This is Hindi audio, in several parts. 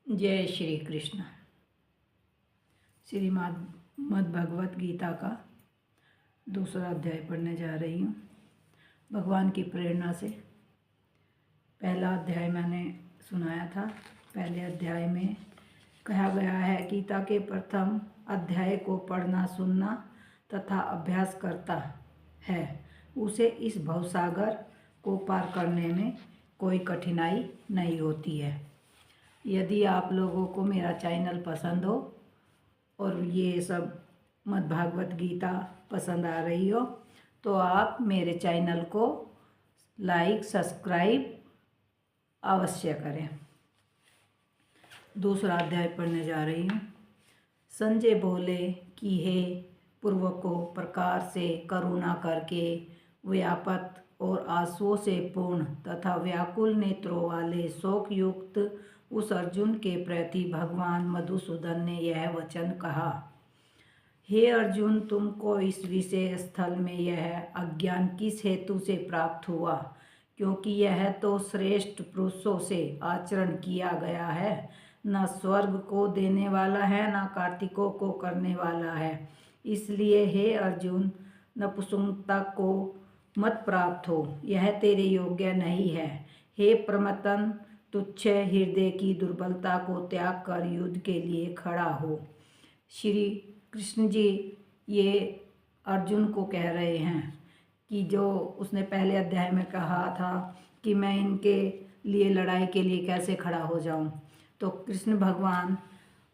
जय श्री कृष्ण। श्रीमद् भगवत गीता का दूसरा अध्याय पढ़ने जा रही हूँ भगवान की प्रेरणा से। पहला अध्याय मैंने सुनाया था। पहले अध्याय में कहा गया है, गीता के प्रथम अध्याय को पढ़ना, सुनना तथा अभ्यास करता है उसे इस भवसागर को पार करने में कोई कठिनाई नहीं होती है। यदि आप लोगों को मेरा चैनल पसंद हो और ये सब भागवत गीता पसंद आ रही हो तो आप मेरे चैनल को लाइक सब्सक्राइब अवश्य करें। दूसरा अध्याय पढ़ने जा रही हूँ। संजय बोले कि हे पूर्वकों प्रकार से करुणा करके व्यापत और आंसुओं से पूर्ण तथा व्याकुल नेत्रों वाले शोक युक्त उस अर्जुन के प्रति भगवान मधुसूदन ने यह वचन कहा। हे अर्जुन, तुमको इस विशेष स्थल में यह अज्ञान किस हेतु से प्राप्त हुआ? क्योंकि यह तो श्रेष्ठ पुरुषों से आचरण किया गया है, न स्वर्ग को देने वाला है न कार्तिकों को करने वाला है। इसलिए हे अर्जुन, नपुंसकता को मत प्राप्त हो, यह तेरे योग्य नहीं है। हे प्रमथन, तुच्छ हृदय की दुर्बलता को त्याग कर युद्ध के लिए खड़ा हो। श्री कृष्ण जी ये अर्जुन को कह रहे हैं कि जो उसने पहले अध्याय में कहा था कि मैं इनके लिए लड़ाई के लिए कैसे खड़ा हो जाऊं, तो कृष्ण भगवान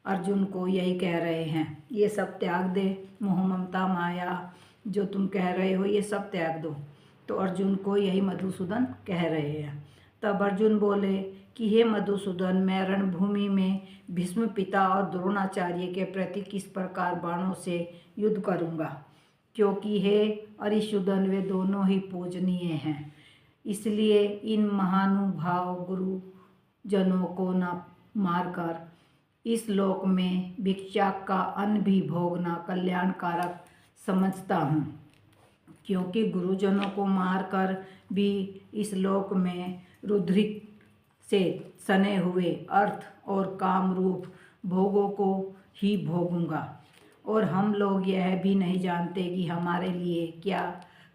अर्जुन को यही कह रहे हैं, ये सब त्याग दे, मोह ममता माया जो तुम कह रहे हो ये सब त्याग दो। तो अर्जुन को यही मधुसूदन कह रहे हैं। तब अर्जुन बोले कि हे मधुसूदन, मैं रणभूमि में भीष्म पिता और द्रोणाचार्य के प्रति किस प्रकार बाणों से युद्ध करूंगा, क्योंकि हे अरिशूदन वे दोनों ही पूजनीय हैं। इसलिए इन महानुभाव गुरुजनों को न मारकर इस लोक में भिक्षा का अन्न भी भोगना कल्याणकारक समझता हूँ, क्योंकि गुरुजनों को मारकर भी इस लोक में रुद्रिक से सने हुए अर्थ और काम रूप भोगों को ही भोगूंगा। और हम लोग यह भी नहीं जानते कि हमारे लिए क्या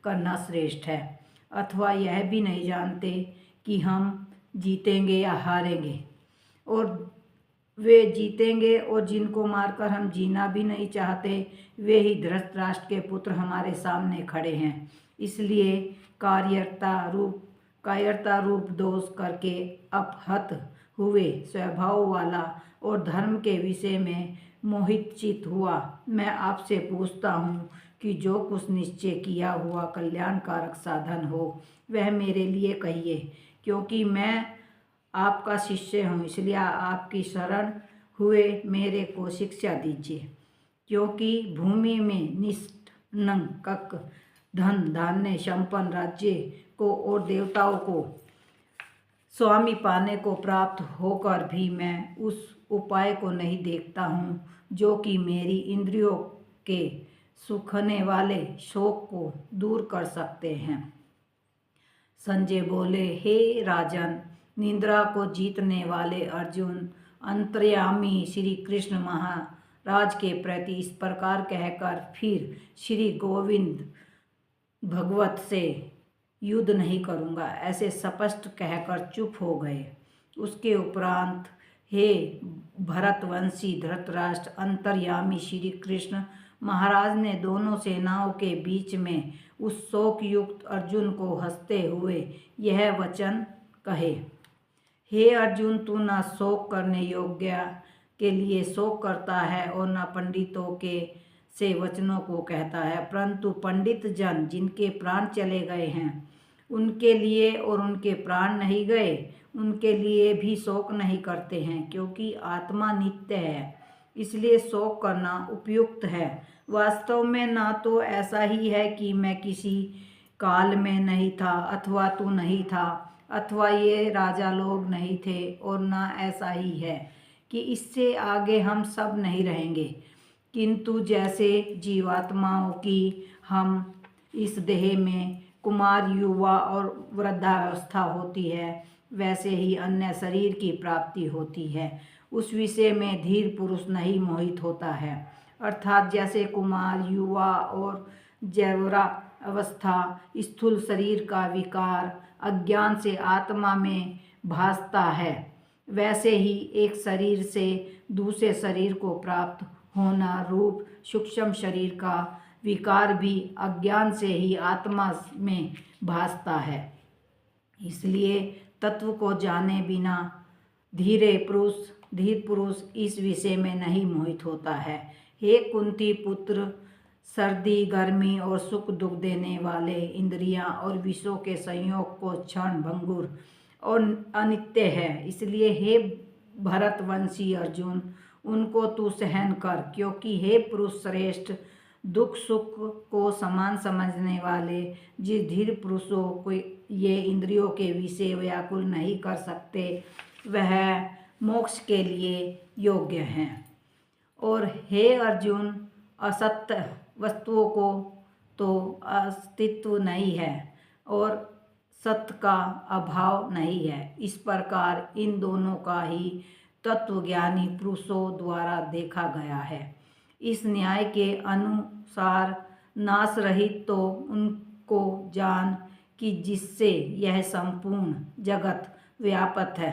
करना श्रेष्ठ है, अथवा यह भी नहीं जानते कि हम जीतेंगे या हारेंगे। और वे जीतेंगे और जिनको मारकर हम जीना भी नहीं चाहते, वे ही धृतराष्ट्र के पुत्र हमारे सामने खड़े हैं। इसलिए कायरता रूप दोष करके अपहत हुए स्वभाव वाला और धर्म के विषय में मोहित चित हुआ मैं आपसे पूछता हूँ कि जो कुछ निश्चय किया हुआ कल्याणकारक साधन हो वह मेरे लिए कहिए, क्योंकि मैं आपका शिष्य हूँ। इसलिए आपकी शरण हुए मेरे को शिक्षा दीजिए, क्योंकि भूमि में निष्कंटक धन धान्य संपन्न राज्य को और देवताओं को स्वामी पाने को प्राप्त होकर भी मैं उस उपाय को नहीं देखता हूँ जो कि मेरी इंद्रियों के सुखने वाले शोक को दूर कर सकते हैं। संजय बोले, हे राजन, निद्रा को जीतने वाले अर्जुन अंतर्यामी श्री कृष्ण महाराज के प्रति इस प्रकार कहकर फिर श्री गोविंद भगवत से युद्ध नहीं करूँगा ऐसे स्पष्ट कहकर चुप हो गए। उसके उपरांत हे भरतवंशी धृतराष्ट्र, अंतर्यामी श्री कृष्ण महाराज ने दोनों सेनाओं के बीच में उस शोक युक्त अर्जुन को हंसते हुए यह वचन कहे। हे अर्जुन, तू न शोक करने योग्य के लिए शोक करता है और न पंडितों के से वचनों को कहता है, परंतु पंडित जन जिनके प्राण चले गए हैं उनके लिए और उनके प्राण नहीं गए उनके लिए भी शोक नहीं करते हैं, क्योंकि आत्मा नित्य है, इसलिए शोक करना उपयुक्त है। वास्तव में ना तो ऐसा ही है कि मैं किसी काल में नहीं था अथवा तू नहीं था अथवा ये राजा लोग नहीं थे, और ना ऐसा ही है कि इससे आगे हम सब नहीं रहेंगे, किंतु जैसे जीवात्माओं की हम इस देह में कुमार, युवा और वृद्धावस्था होती है, वैसे ही अन्य शरीर की प्राप्ति होती है उस विषय में धीर पुरुष नहीं मोहित होता है। अर्थात जैसे कुमार, युवा और जैवरा अवस्था स्थूल शरीर का विकार अज्ञान से आत्मा में भासता है, वैसे ही एक शरीर से दूसरे शरीर को प्राप्त होना रूप सूक्ष्म शरीर का विकार भी अज्ञान से ही आत्मा में भासता है। इसलिए तत्व को जाने बिना धीर पुरुष इस विषय में नहीं मोहित होता है। हे कुंती पुत्र, सर्दी, गर्मी और सुख दुख देने वाले इंद्रियां और विषयों के संयोग को क्षण भंगुर और अनित्य है। इसलिए हे भरतवंशी अर्जुन, उनको तू सहन कर, क्योंकि हे पुरुष श्रेष्ठ, दुख सुख को समान समझने वाले जिस धीर पुरुषों को ये इंद्रियों के विषय व्याकुल नहीं कर सकते, वह मोक्ष के लिए योग्य हैं। और हे अर्जुन, असत्य वस्तुओं को तो अस्तित्व नहीं है और सत्य का अभाव नहीं है। इस प्रकार इन दोनों का ही तत्वज्ञानी पुरुषों द्वारा देखा गया है। इस न्याय के अनुसार नाश रहित तो उनको जान कि जिससे यह संपूर्ण जगत व्यापक है,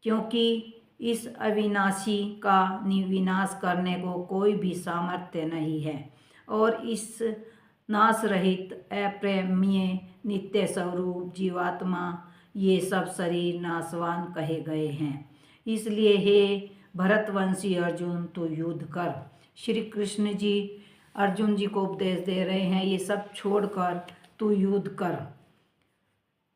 क्योंकि इस अविनाशी का विनाश करने को कोई भी सामर्थ्य नहीं है और इस नाश रहित अप्रमेय नित्य स्वरूप जीवात्मा ये सब शरीर नाशवान कहे गए हैं। इसलिए हे भरतवंशी अर्जुन, तू युद्ध कर। श्री कृष्ण जी अर्जुन जी को उपदेश दे रहे हैं, ये सब छोड़कर तू युद्ध कर।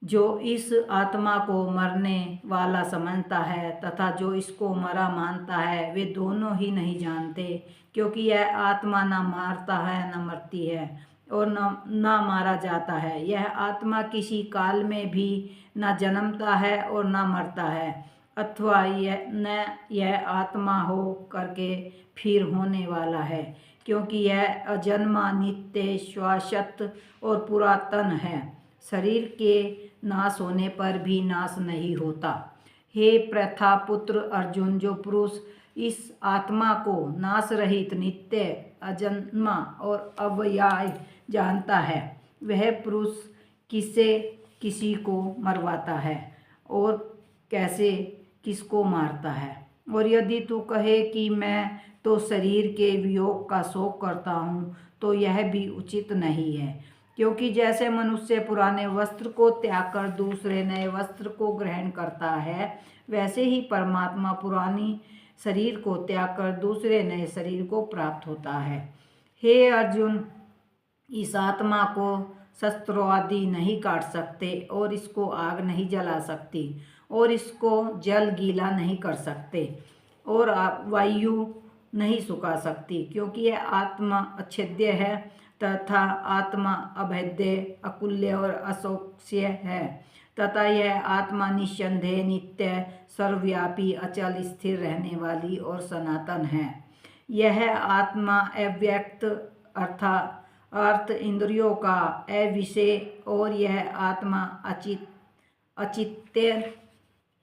जो इस आत्मा को मरने वाला समझता है तथा जो इसको मरा मानता है, वे दोनों ही नहीं जानते, क्योंकि यह आत्मा न मारता है न मरती है और न मारा जाता है। यह आत्मा किसी काल में भी न जन्मता है और न मरता है, अथवा यह आत्मा हो करके फिर होने वाला है, क्योंकि यह अजन्मा, नित्य, शाश्वत और पुरातन है। शरीर के नाश होने पर भी नाश नहीं होता। हे प्रथा पुत्र अर्जुन, जो पुरुष इस आत्मा को नाश रहित, नित्य, अजन्मा और अव्यय जानता है, वह पुरुष किससे किसी को मरवाता है और कैसे किसको मारता है। और यदि तू कहे कि मैं तो शरीर के वियोग का शोक करता हूँ, तो यह भी उचित नहीं है, क्योंकि जैसे मनुष्य पुराने वस्त्र को त्याग कर दूसरे नए वस्त्र को ग्रहण करता है, वैसे ही परमात्मा पुरानी शरीर को त्याग कर दूसरे नए शरीर को प्राप्त होता है। हे अर्जुन, इस आत्मा को शस्त्रों आदि नहीं काट सकते और इसको आग नहीं जला सकती और इसको जल गीला नहीं कर सकते और वायु नहीं सुखा सकती, क्योंकि यह आत्मा अछेद्य है तथा आत्मा अभेद्य, अकुल्य और अशोक्य है तथा यह आत्मा निस्संदेह, नित्य, सर्वव्यापी, अचल, स्थिर रहने वाली और सनातन है। यह आत्मा अव्यक्त अर्थ इंद्रियों का अविषय और यह आत्मा अचित्य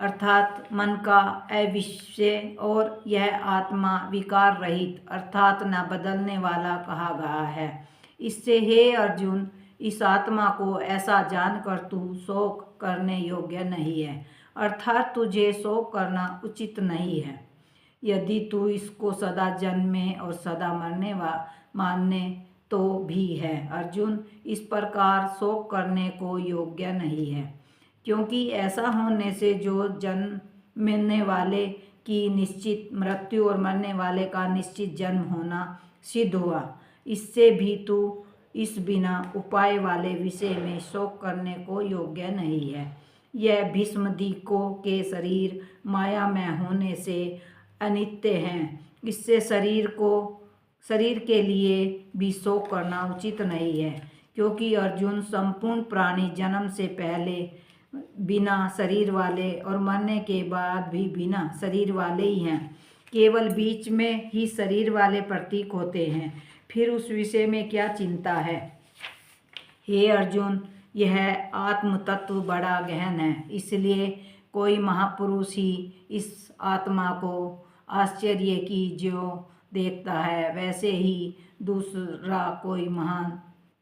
अर्थात मन का अविषय और यह आत्मा विकार रहित अर्थात न बदलने वाला कहा गया है। इससे हे अर्जुन, इस आत्मा को ऐसा जानकर तू शोक करने योग्य नहीं है, अर्थात तुझे शोक करना उचित नहीं है। यदि तू इसको सदा जन्मे और सदा मरने मानने तो भी है अर्जुन, इस प्रकार शोक करने को योग्य नहीं है, क्योंकि ऐसा होने से जो जन्मने वाले की निश्चित मृत्यु और मरने वाले का निश्चित जन्म होना सिद्ध हुआ। इससे भी तू इस बिना उपाय वाले विषय में शोक करने को योग्य नहीं है। यह भीष्मदीकों के शरीर माया में होने से अनित्य हैं, इससे शरीर के लिए भी शोक करना उचित नहीं है, क्योंकि अर्जुन, संपूर्ण प्राणी जन्म से पहले बिना शरीर वाले और मरने के बाद भी बिना शरीर वाले ही हैं, केवल बीच में ही शरीर वाले प्रतीक होते हैं, फिर उस विषय में क्या चिंता है। हे अर्जुन, यह आत्म तत्व बड़ा गहन है, इसलिए कोई महापुरुष ही इस आत्मा को आश्चर्य की ज्यों देखता है, वैसे ही दूसरा कोई महान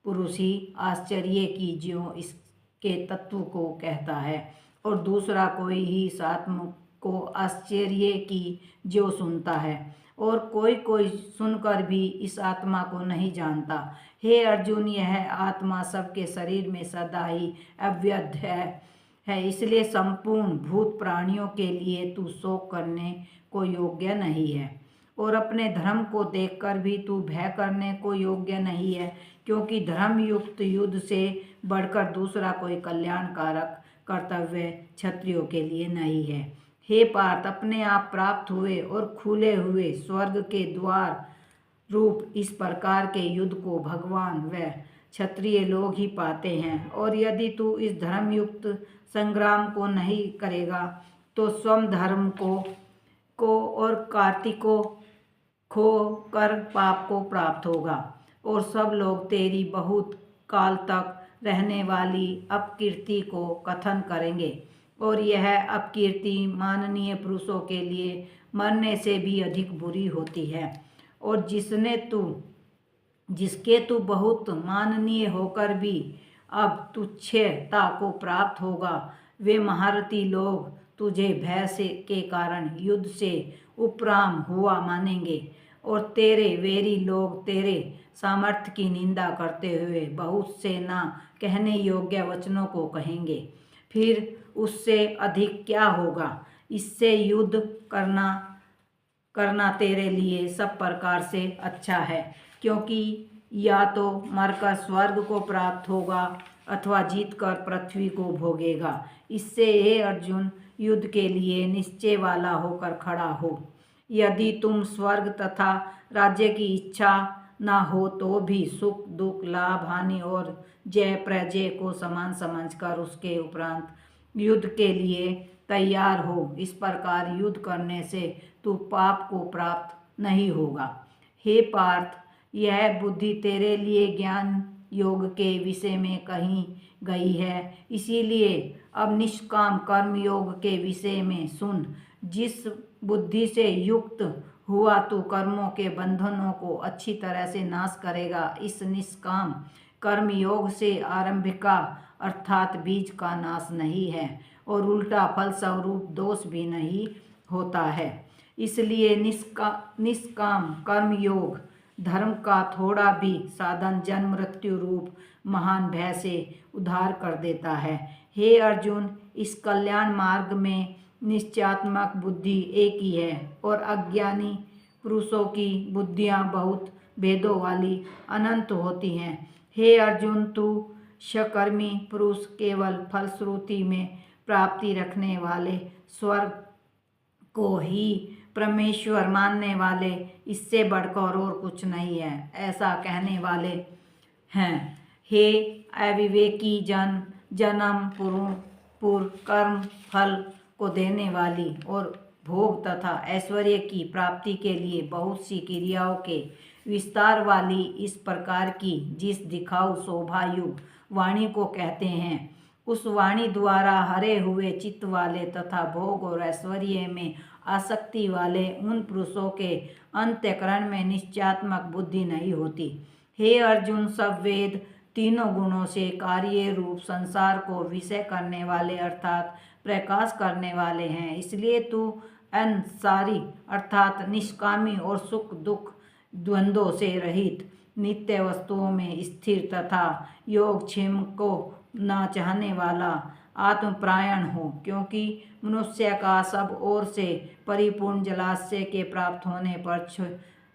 पुरुष ही आश्चर्य की ज्यों इसके तत्व को कहता है, और दूसरा कोई ही इस आत्मा को आश्चर्य की ज्यों सुनता है, और कोई कोई सुनकर भी इस आत्मा को नहीं जानता। हे अर्जुन, यह आत्मा सबके शरीर में सदा ही अव्यक्त है, इसलिए संपूर्ण भूत प्राणियों के लिए तू शोक करने को योग्य नहीं है, और अपने धर्म को देखकर भी तू भय करने को योग्य नहीं है, क्योंकि धर्मयुक्त युद्ध से बढ़कर दूसरा कोई कल्याणकारक कर्तव्य क्षत्रियों के लिए नहीं है। हे पार्थ, अपने आप प्राप्त हुए और खुले हुए स्वर्ग के द्वार रूप इस प्रकार के युद्ध को भगवान व क्षत्रिय लोग ही पाते हैं, और यदि तू इस धर्मयुक्त संग्राम को नहीं करेगा तो स्वयं धर्म को और कार्तिकों खो कर पाप को प्राप्त होगा, और सब लोग तेरी बहुत काल तक रहने वाली अपकीर्ति को कथन करेंगे, और यह अपकीर्ति माननीय पुरुषों के लिए मरने से भी अधिक बुरी होती है, और जिसके तू बहुत माननीय होकर भी अब तुच्छता को प्राप्त होगा, वे महारथी लोग तुझे भय से के कारण युद्ध से उपराम हुआ मानेंगे, और तेरे वेरी लोग तेरे सामर्थ्य की निंदा करते हुए बहुत से ना कहने योग्य वचनों को कहेंगे। फिर उससे अधिक क्या होगा? इससे युद्ध करना तेरे लिए सब प्रकार से अच्छा है, क्योंकि या तो मरकर स्वर्ग को प्राप्त होगा अथवा जीतकर पृथ्वी को भोगेगा। इससे हे अर्जुन, युद्ध के लिए निश्चय वाला होकर खड़ा हो। यदि तुम स्वर्ग तथा राज्य की इच्छा ना हो तो भी सुख दुख लाभ हानि और जय प्रजय को समान समझकर उसके उपरांत युद्ध के लिए तैयार हो। इस प्रकार युद्ध करने से तू पाप को प्राप्त नहीं होगा। हे पार्थ, यह बुद्धि तेरे लिए ज्ञान योग के विषय में कही गई है, इसीलिए अब निष्काम कर्म योग के विषय में सुन। जिस बुद्धि से युक्त हुआ तू कर्मों के बंधनों को अच्छी तरह से नाश करेगा, इस निष्काम कर्म योग से आरंभिका अर्थात बीज का नाश नहीं है, और उल्टा फल स्वरूप दोष भी नहीं होता है। इसलिए निष्काम कर्म योग धर्म का थोड़ा भी साधन जन्म मृत्यु रूप महान भय से उद्धार कर देता है। हे अर्जुन, इस कल्याण मार्ग में निश्चयात्मक बुद्धि एक ही है, और अज्ञानी पुरुषों की बुद्धियां बहुत भेदों वाली अनंत होती हैं। हे अर्जुन, तू सकर्मी पुरुष केवल फलश्रुति में प्राप्ति रखने वाले स्वर्ग को ही परमेश्वर मानने वाले, इससे बढ़कर और कुछ नहीं है, ऐसा कहने वाले हैं। हे अविवेकी जन, जन्म पूर्व कर्म फल को देने वाली और भोग तथा ऐश्वर्य की प्राप्ति के लिए बहुत सी क्रियाओं के विस्तार वाली इस प्रकार की जिस दिखाऊ शोभायुक्त वाणी को कहते हैं, उस वाणी द्वारा हरे हुए चित्त वाले तथा भोग और ऐश्वर्य में आसक्ति वाले उन पुरुषों के अंतःकरण में निश्चयात्मक बुद्धि नहीं होती। हे अर्जुन, सब वेद तीनों गुणों से कार्य रूप संसार को विषय करने वाले अर्थात प्रकाश करने वाले हैं, इसलिए तू अनसारी अर्थात निष्कामी और सुख दुख द्वंद्वों से रहित नित्य वस्तुओं में स्थिर तथा योगक्षेम को न चाहने वाला आत्मपरायण हो, क्योंकि मनुष्य का सब ओर से परिपूर्ण जलाशय के प्राप्त होने पर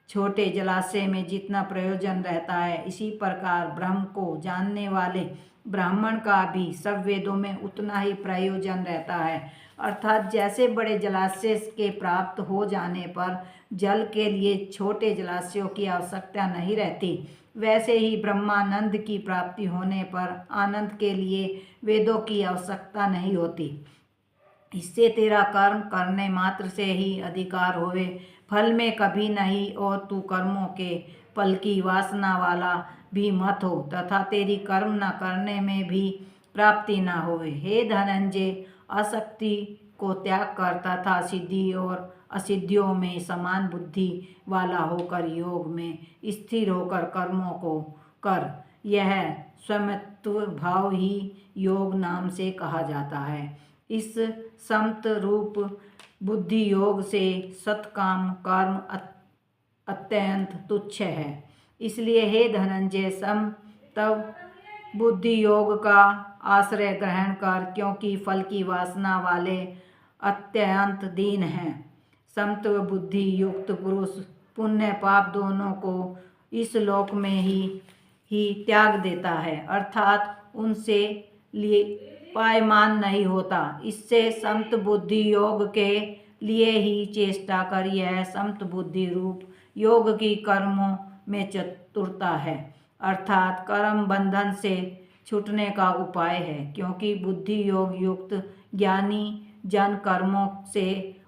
छोटे जलाशय में जितना प्रयोजन रहता है, इसी प्रकार ब्रह्म को जानने वाले ब्राह्मण का भी सब वेदों में उतना ही प्रयोजन रहता है। अर्थात जैसे बड़े जलाशय के प्राप्त हो जाने पर जल के लिए छोटे जलाशयों की आवश्यकता नहीं रहती, वैसे ही ब्रह्मानंद की प्राप्ति होने पर आनंद के लिए वेदों की आवश्यकता नहीं होती। इससे तेरा कर्म करने मात्र से ही अधिकार होवे, फल में कभी नहीं, और तू कर्मों के फल की वासना वाला भी मत हो तथा तेरी कर्म न करने में भी प्राप्ति न होवे। हे धनंजय, आसक्ति को त्याग कर तथा सिद्धि और असिद्धियों में समान बुद्धि वाला होकर योग में स्थिर होकर कर्मों को कर, यह स्वमत्व भाव ही योग नाम से कहा जाता है। इस समत रूप बुद्धि योग से सत्काम कर्म अत्यंत तुच्छ है। इसलिए हे धनंजय, सम तब बुद्धि योग का आश्रय ग्रहण कर, क्योंकि फल की वासना वाले अत्यंत दीन हैं। समत्व बुद्धि युक्त पुरुष पुण्य पाप दोनों को इस लोक में ही त्याग देता है, अर्थात उनसे लिए पायमान नहीं होता। इससे समत्व बुद्धि योग के लिए ही चेष्टा कर यह समत्व बुद्धि रूप योग की कर्मों में चतुरता है, अर्थात कर्म बंधन से छूटने का उपाय है। क्योंकि बुद्धि योग युक्त ज्ञानी जन कर्मों से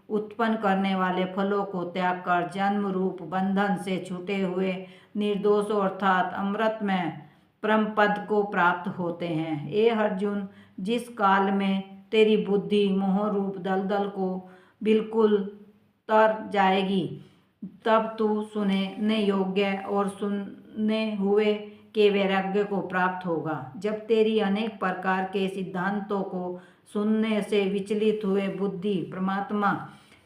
उत्पन्न करने वाले फलों को त्याग कर जन्म रूप बंधन से छूटे हुए निर्दोष अर्थात अमृतमय परम पद को प्राप्त होते हैं। हे अर्जुन, जिस काल में तेरी बुद्धि मोह रूप दलदल को बिल्कुल तर जाएगी, तब तू सुनने योग्य और सुने हुए के वैराग्य को प्राप्त होगा। जब तेरी अनेक प्रकार के सिद्धांतों को सुनने से विचलित हुए बुद्धि परमात्मा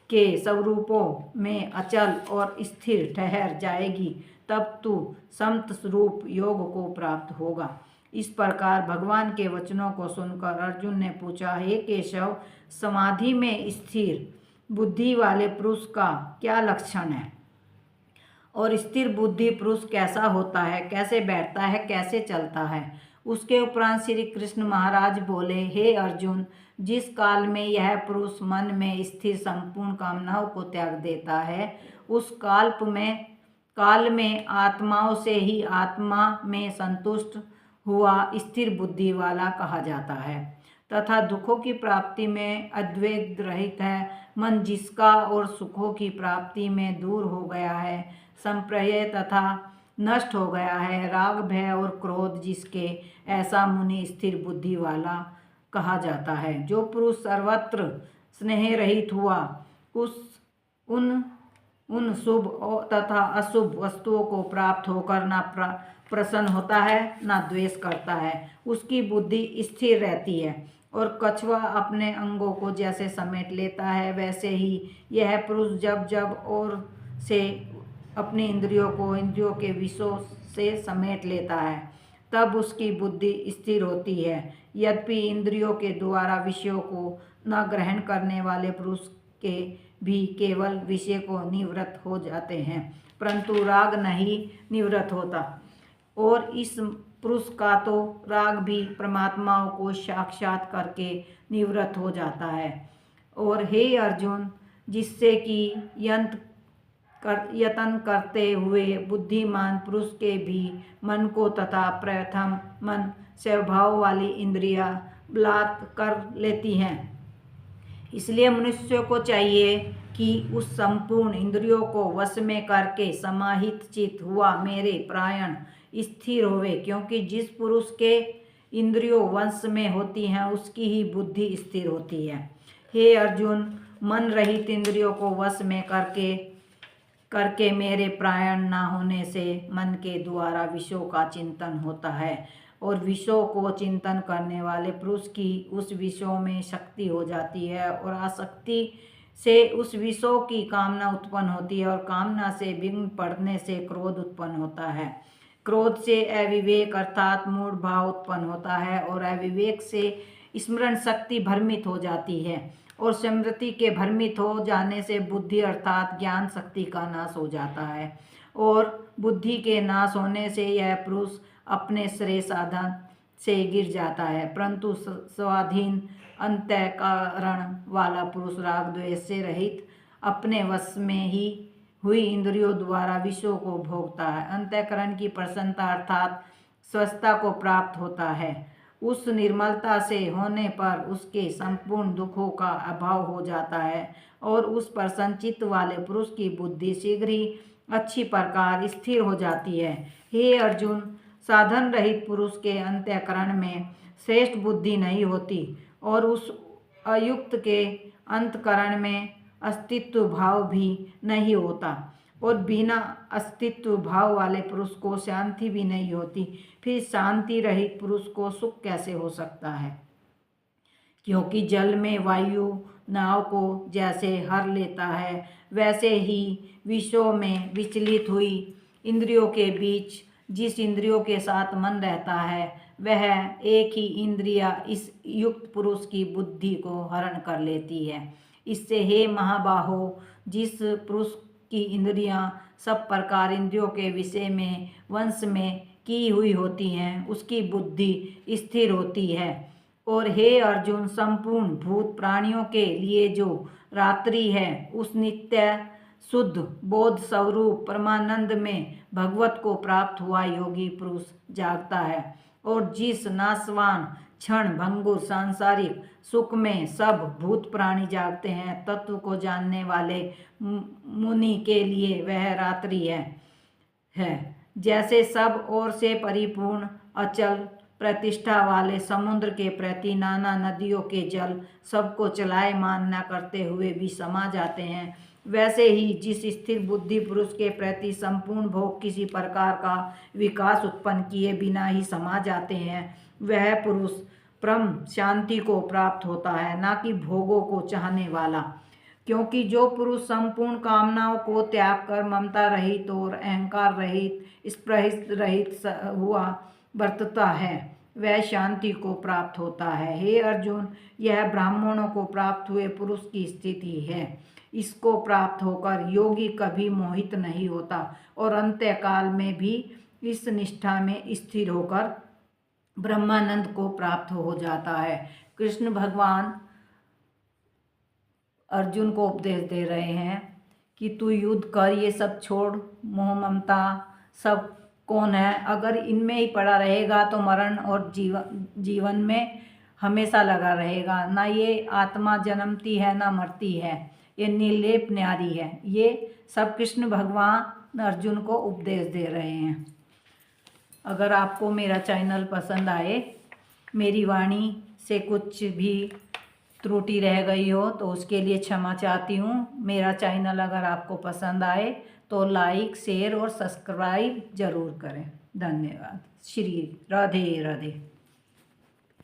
के स्वरूपों में अचल और स्थिर ठहर जाएगी, तब तू समत स्वरूप योग को प्राप्त होगा। इस प्रकार भगवान के वचनों को सुनकर अर्जुन ने पूछा, हे केशव, समाधि में स्थिर बुद्धि वाले पुरुष का क्या लक्षण है और स्थिर बुद्धि पुरुष कैसा होता है, कैसे बैठता है, कैसे चलता है। उसके उपरांत श्री कृष्ण महाराज बोले, हे अर्जुन, जिस काल में यह पुरुष मन में स्थिर संपूर्ण कामनाओं को त्याग देता है, उस काल में आत्माओं से ही आत्मा में संतुष्ट हुआ स्थिर बुद्धि वाला कहा जाता है, तथा दुखों की प्राप्ति में अद्वैत रहित है। मन जिसका और सुखों की प्राप्ति में दूर हो गया है, संप्रय तथा नष्ट हो गया है, राग भय और क्रोध जिसके, ऐसा मुनि स्थिर बुद्धि वाला कहा जाता है। जो पुरुष सर्वत्र स्नेह रहित हुआ, उन शुभ तथा अशुभ वस्तुओं को प्राप्त होकर ना प्रसन्न होता है, ना द्वेष करता है, उसकी बुद्धि स्थिर रहती है। और कछुआ अपने अंगों को जैसे समेट लेता है, वैसे ही यह पुरुष जब और से अपनी इंद्रियों को इंद्रियों के विषयों से समेट लेता है, तब उसकी बुद्धि स्थिर होती है। यद्यपि इंद्रियों के द्वारा विषयों को न ग्रहण करने वाले पुरुष के भी केवल विषय को निवृत्त हो जाते हैं, परंतु राग नहीं निवृत्त होता, और इस पुरुष का तो राग भी परमात्माओं को साक्षात करके निवृत्त हो जाता है। और हे अर्जुन, जिससे कि यत्न करते हुए बुद्धिमान पुरुष के भी मन को तथा प्रथम मन स्वभाव वाली इंद्रियां बलात् कर लेती हैं। इसलिए मनुष्य को चाहिए कि उस संपूर्ण इंद्रियों को वश में करके समाहित चित्त हुआ मेरे प्राण स्थिर होवे, क्योंकि जिस पुरुष के इंद्रियों वश में होती हैं, उसकी ही बुद्धि स्थिर होती है। हे अर्जुन, मन रहित इंद्रियों को वश में करके मेरे प्राण न होने से मन के द्वारा विषयों का चिंतन होता है, और विषयों को चिंतन करने वाले पुरुष की उस विषयों में शक्ति हो जाती है, और आसक्ति से उस विषयों की कामना उत्पन्न होती है, और कामना से विघ्न पड़ने से क्रोध उत्पन्न होता है। क्रोध से अविवेक अर्थात मूढ़ भाव उत्पन्न होता है, और अविवेक से स्मरण शक्ति भ्रमित हो जाती है, और स्मृति के भ्रमित हो जाने से बुद्धि अर्थात ज्ञान शक्ति का नाश हो जाता है, और बुद्धि के नाश होने से यह पुरुष अपने श्रेय साधन से गिर जाता है। परंतु स्वाधीन अंतःकरण वाला पुरुष राग द्वेष से रहित अपने वश में ही हुई इंद्रियों द्वारा विषयों को भोगता है। अंतःकरण की प्रसन्नता अर्थात स्वस्थता को प्राप्त होता है। उस निर्मलता से होने पर उसके संपूर्ण दुखों का अभाव हो जाता है, और उस प्रसन्नचित्त वाले पुरुष की बुद्धि शीघ्र ही अच्छी प्रकार स्थिर हो जाती है। हे अर्जुन, साधन रहित पुरुष के अंतःकरण में श्रेष्ठ बुद्धि नहीं होती, और उस अयुक्त के अंतःकरण में अस्तित्व भाव भी नहीं होता, और बिना अस्तित्व भाव वाले पुरुष को शांति भी नहीं होती। फिर शांति रहित पुरुष को सुख कैसे हो सकता है? क्योंकि जल में वायु नाव को जैसे हर लेता है, वैसे ही विषयों में विचलित हुई इंद्रियों के बीच जिस इंद्रियों के साथ मन रहता है, वह एक ही इंद्रिया इस युक्त पुरुष की बुद्धि को हरण कर लेती है। इससे हे महाबाहो, जिस पुरुष की इंद्रियां सब प्रकार इंद्रियों के विषय में वश में की हुई होती हैं, उसकी बुद्धि स्थिर होती है। और हे अर्जुन, संपूर्ण भूत प्राणियों के लिए जो रात्रि है, उस नित्य शुद्ध बोध स्वरूप परमानंद में भगवत को प्राप्त हुआ योगी पुरुष जागता है। और जिस नाशवान क्षण भंगुर सांसारिक सुख में सब भूत प्राणी जागते हैं, तत्व को जानने वाले मुनि के लिए वह रात्रि है। जैसे सब ओर से परिपूर्ण अचल प्रतिष्ठा वाले समुद्र के प्रति नाना नदियों के जल सबको चलायमान न करते हुए भी समा जाते हैं, वैसे ही जिस स्थिर बुद्धि पुरुष के प्रति संपूर्ण भोग किसी प्रकार का विकास उत्पन्न किए बिना ही समा जाते हैं, वह पुरुष परम शांति को प्राप्त होता है, ना कि भोगों को चाहने वाला। क्योंकि जो पुरुष संपूर्ण कामनाओं को त्याग कर ममता रहित और अहंकार रहित स्पृह रहित हुआ बरतता है, वह शांति को प्राप्त होता है। हे अर्जुन, यह ब्राह्मणों को प्राप्त हुए पुरुष की स्थिति है। इसको प्राप्त होकर योगी कभी मोहित नहीं होता और अंत्यकाल में भी इस निष्ठा में स्थिर होकर ब्रह्मानंद को प्राप्त हो जाता है। कृष्ण भगवान अर्जुन को उपदेश दे रहे हैं कि तू युद्ध कर, ये सब छोड़, मोह ममता सब कौन है? अगर इनमें ही पड़ा रहेगा तो मरण और जीवन में हमेशा लगा रहेगा। ना ये आत्मा जन्मती है ना मरती है, ये निर्लेप न्यारी है। ये सब कृष्ण भगवान अर्जुन को उपदेश दे रहे हैं। अगर आपको मेरा चैनल पसंद आए, मेरी वाणी से कुछ भी त्रुटि रह गई हो तो उसके लिए क्षमा चाहती हूँ। मेरा चैनल अगर आपको पसंद आए तो लाइक, शेयर और सब्सक्राइब ज़रूर करें। धन्यवाद। श्री राधे राधे।